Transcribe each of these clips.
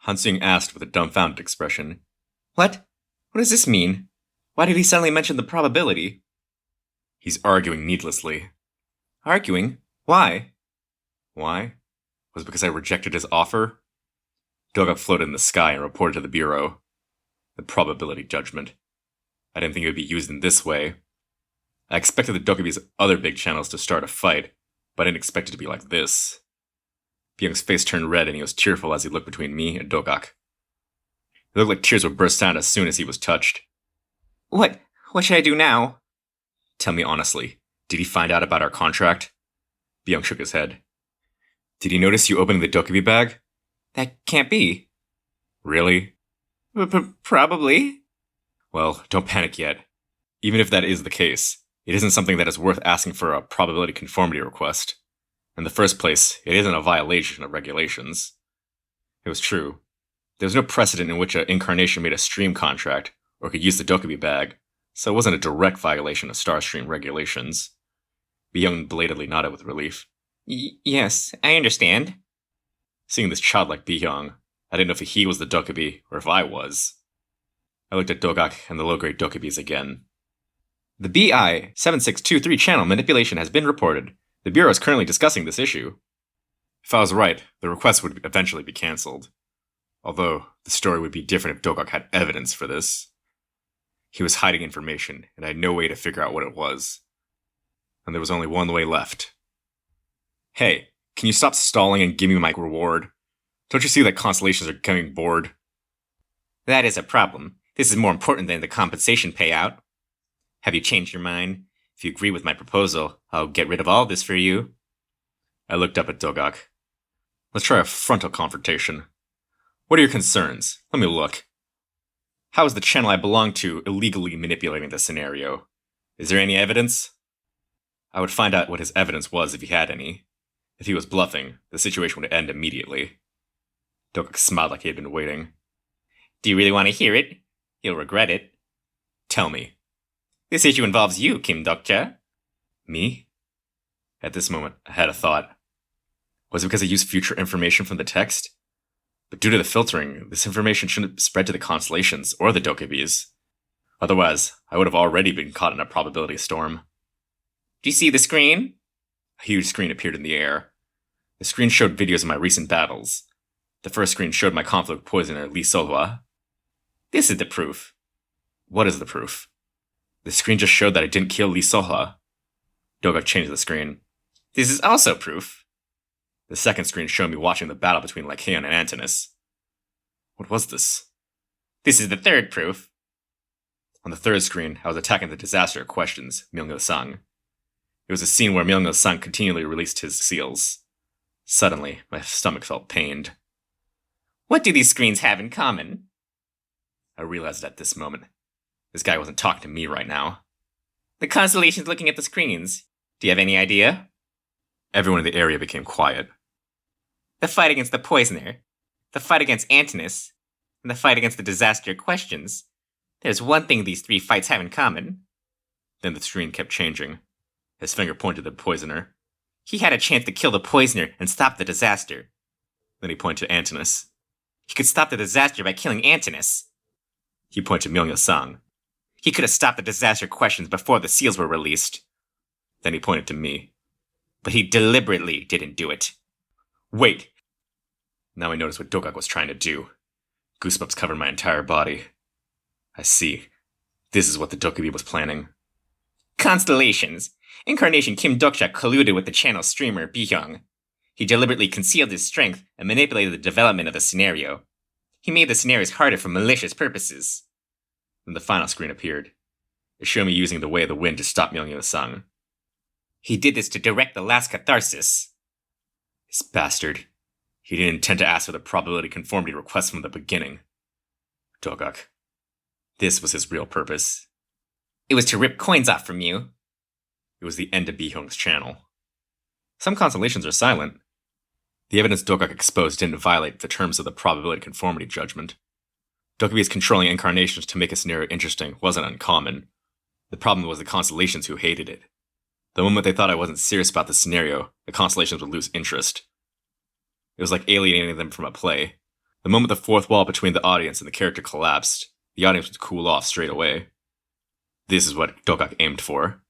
Hansung asked with a dumbfounded expression. What? What does this mean? Why did he suddenly mention the probability? He's arguing needlessly. Arguing? Why? Why? Was it because I rejected his offer? Dokja floated in the sky and reported to the Bureau. The probability judgment. I didn't think it would be used in this way. I expected the Dokkaebi's other big channels to start a fight, but I didn't expect it to be like this. Byung's face turned red and he was tearful as he looked between me and Dokja. It looked like tears would burst out as soon as he was touched. What should I do now? Tell me honestly, did he find out about our contract? Byung shook his head. Did he notice you opening the Dokkaebi bag? That can't be. Really? Probably. Well, don't panic yet. Even if that is the case, it isn't something that is worth asking for a probability conformity request. In the first place, it isn't a violation of regulations. It was true. There was no precedent in which an incarnation made a stream contract or could use the Dokkaebi bag, so it wasn't a direct violation of Starstream regulations. Byung belatedly nodded with relief. Yes, I understand. Seeing this childlike Byung, I didn't know if he was the Dokkaebi or if I was. I looked at Dokja and the low-grade Dokkaebis again. The BI 7623 channel manipulation has been reported. The Bureau is currently discussing this issue. If I was right, the request would eventually be cancelled. Although, the story would be different if Dokja had evidence for this. He was hiding information, and I had no way to figure out what it was. And there was only one way left. Hey, can you stop stalling and give me my reward? Don't you see that constellations are getting bored? That is a problem. This is more important than the compensation payout. Have you changed your mind? If you agree with my proposal, I'll get rid of all this for you. I looked up at Dokja. Let's try a frontal confrontation. What are your concerns? Let me look. How is the channel I belong to illegally manipulating the scenario? Is there any evidence? I would find out what his evidence was if he had any. If he was bluffing, the situation would end immediately. Dokja smiled like he had been waiting. Do you really want to hear it? You'll regret it. Tell me. This issue involves you, Kim Dokja. Me? At this moment, I had a thought. Was it because I used future information from the text? But due to the filtering, this information shouldn't spread to the constellations or the Dokkaebis. Otherwise, I would have already been caught in a probability storm. Do you see the screen? A huge screen appeared in the air. The screen showed videos of my recent battles. The first screen showed my conflict with poisoner Lee Solhwa. This is the proof. What is the proof? The screen just showed that I didn't kill Lee Solhwa. Dokja changed the screen. This is also proof. The second screen showed me watching the battle between Lycaon and Antinous. What was this? This is the third proof. On the third screen, I was attacking the disaster of questions, Myung-il-sung. It was a scene where Myung-il-sung continually released his seals. Suddenly, my stomach felt pained. What do these screens have in common? I realized at this moment. This guy wasn't talking to me right now. The constellation's looking at the screens. Do you have any idea? Everyone in the area became quiet. The fight against the poisoner, the fight against Antinous, and the fight against the disaster of questions. There's one thing these three fights have in common. Then the screen kept changing. His finger pointed to the poisoner. He had a chance to kill the poisoner and stop the disaster. Then he pointed to Antinous. He could stop the disaster by killing Antinous. He pointed to Myung-il-sung. He could have stopped the disaster questions before the seals were released. Then he pointed to me. But he deliberately didn't do it. Wait! Now I noticed what Dokja was trying to do. Goosebumps covered my entire body. I see. This is what the Dokkaebi was planning. Constellations. Incarnation Kim Dokja colluded with the channel streamer Byung. He deliberately concealed his strength and manipulated the development of the scenario. He made the scenarios harder for malicious purposes. Then the final screen appeared. It showed me using the way of the wind to stop Myung-il-sung. He did this to direct the last catharsis. This bastard. He didn't intend to ask for the probability conformity request from the beginning. Dokja. This was his real purpose. It was to rip coins off from you. It was the end of Byung's channel. Some constellations are silent. The evidence Dokja exposed didn't violate the terms of the probability conformity judgment. Dokkaebi's controlling incarnations to make a scenario interesting wasn't uncommon. The problem was the constellations who hated it. The moment they thought I wasn't serious about the scenario, the constellations would lose interest. It was like alienating them from a play. The moment the fourth wall between the audience and the character collapsed, the audience would cool off straight away. This is what Dokja aimed for.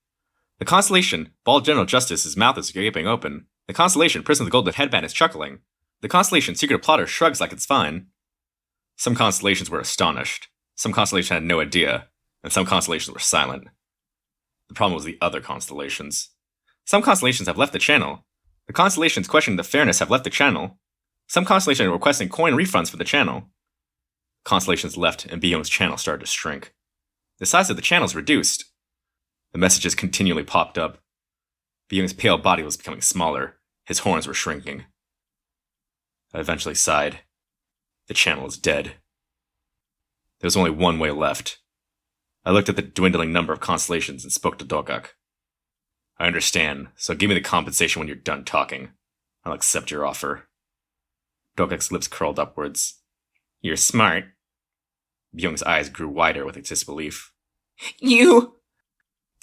The constellation, Bald General Justice's mouth is gaping open. The constellation, Prison of the Golden Headband, is chuckling. The constellation, Secret Plotter, shrugs like it's fine. Some constellations were astonished. Some constellations had no idea. And some constellations were silent. The problem was the other constellations. Some constellations have left the channel. The constellations questioning the fairness have left the channel. Some constellations are requesting coin refunds for the channel. Constellations left and Biyong's channel started to shrink. The size of the channels reduced. The messages continually popped up. Biyong's pale body was becoming smaller. His horns were shrinking. I eventually sighed. The channel is dead. There was only one way left. I looked at the dwindling number of constellations and spoke to Dokja. I understand, so give me the compensation when you're done talking. I'll accept your offer. Dokja's lips curled upwards. You're smart. Byung's eyes grew wider with disbelief. You!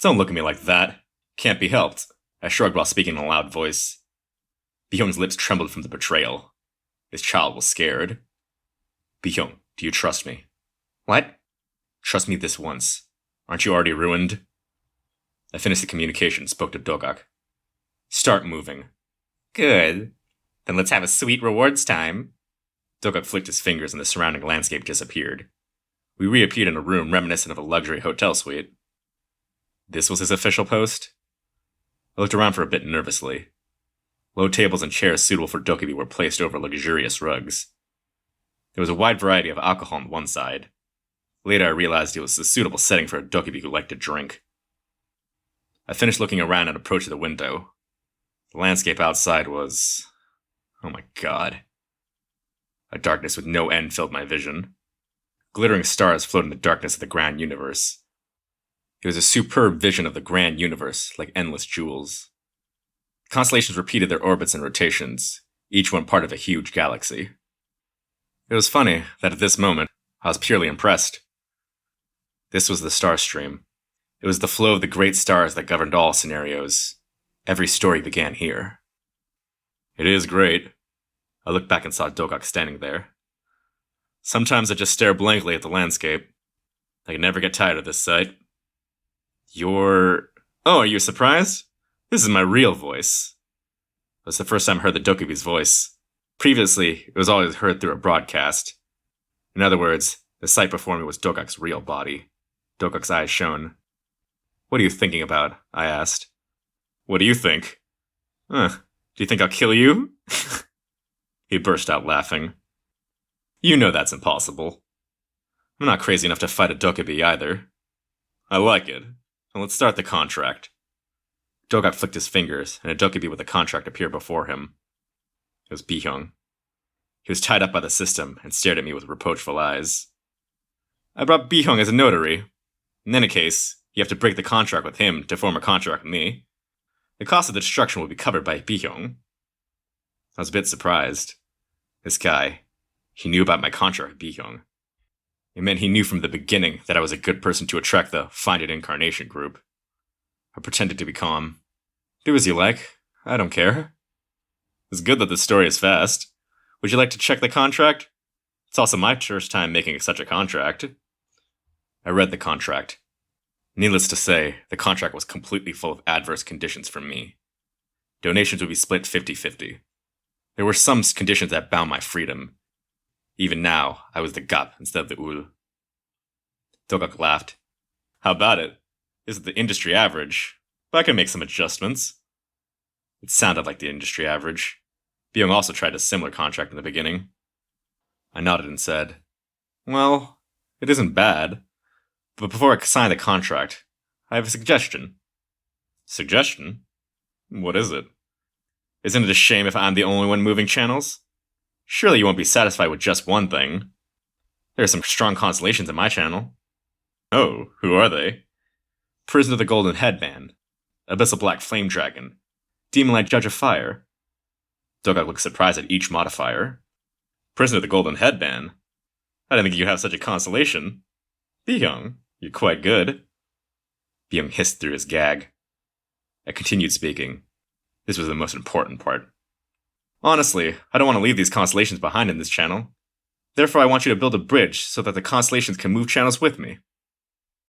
Don't look at me like that. Can't be helped. I shrugged while speaking in a loud voice. Byung's lips trembled from the betrayal. His child was scared. Byung, do you trust me? What? Trust me this once. Aren't you already ruined? I finished the communication and spoke to Dokja. Start moving. Good. Then let's have a sweet rewards time. Dokja flicked his fingers and the surrounding landscape disappeared. We reappeared in a room reminiscent of a luxury hotel suite. This was his official post? I looked around for a bit nervously. Low tables and chairs suitable for Dokja were placed over luxurious rugs. There was a wide variety of alcohol on one side. Later I realized it was a suitable setting for a Dokja who liked to drink. I finished looking around and approached the window. The landscape outside was... oh my god. A darkness with no end filled my vision. Glittering stars floated in the darkness of the grand universe. It was a superb vision of the grand universe, like endless jewels. Constellations repeated their orbits and rotations, each one part of a huge galaxy. It was funny that at this moment, I was purely impressed. This was the star stream. It was the flow of the great stars that governed all scenarios. Every story began here. It is great. I looked back and saw Dokja standing there. Sometimes I just stare blankly at the landscape. I can never get tired of this sight. Oh, are you surprised? This is my real voice. It was the first time I heard the Dokja's voice. Previously, it was always heard through a broadcast. In other words, the sight before me was Dokja's real body. Dokja's eyes shone. What are you thinking about? I asked. What do you think? Do you think I'll kill you? He burst out laughing. You know that's impossible. I'm not crazy enough to fight a Dokja either. I like it. Now let's start the contract. Dokja flicked his fingers, and a Dokja with a contract appeared before him. It was Byung. He was tied up by the system and stared at me with reproachful eyes. I brought Byung as a notary. In any case, you have to break the contract with him to form a contract with me. The cost of the destruction will be covered by Byung. I was a bit surprised. This guy, he knew about my contract with Byung. It meant he knew from the beginning that I was a good person to attract the Find It Incarnation group. I pretended to be calm. Do as you like. I don't care. It's good that the story is fast. Would you like to check the contract? It's also my first time making such a contract. I read the contract. Needless to say, the contract was completely full of adverse conditions for me. Donations would be split 50-50. There were some conditions that bound my freedom. Even now, I was the Gap instead of the Ul. Dokja laughed. How about it? This is the industry average, but I can make some adjustments. It sounded like the industry average. Byung also tried a similar contract in the beginning. I nodded and said, well, it isn't bad. But before I sign the contract, I have a suggestion. Suggestion? What is it? Isn't it a shame if I'm the only one moving channels? Surely you won't be satisfied with just one thing. There are some strong constellations in my channel. Oh, who are they? Prison of the Golden Headband, Abyssal Black Flame Dragon, Demon Light Judge of Fire. Dokja looked surprised at each modifier. Prison of the Golden Headband? I didn't think you'd have such a constellation. Byung, you're quite good. Byung hissed through his gag. I continued speaking. This was the most important part. Honestly, I don't want to leave these constellations behind in this channel. Therefore, I want you to build a bridge so that the constellations can move channels with me.